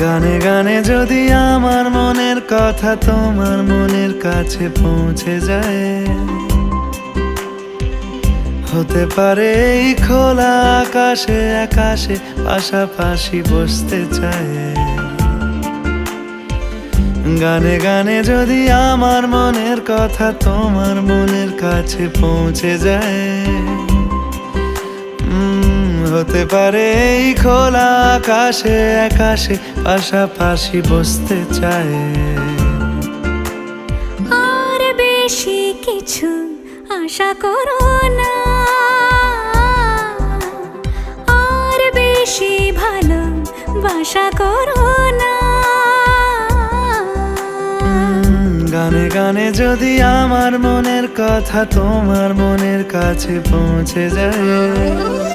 গানে গানে যদি আমার মনের কথা তোমার মনের কাছে পৌঁছে যায়, হতে পারে এই খোলা আকাশে আকাশে পাশাপাশি বসতে চায়। গানে গানে যদি আমার মনের কথা তোমার মনের কাছে পৌঁছে যায়, হতে পারে এই খোলা আকাশে আকাশে পাশাপাশি বসতে চায়। আর বেশি কিছু আশা করো না, আর বেশি ভালোবাসা করো না। গানে গানে যদি আমার মনের কথা তোমার মনের কাছে পৌঁছে যায়,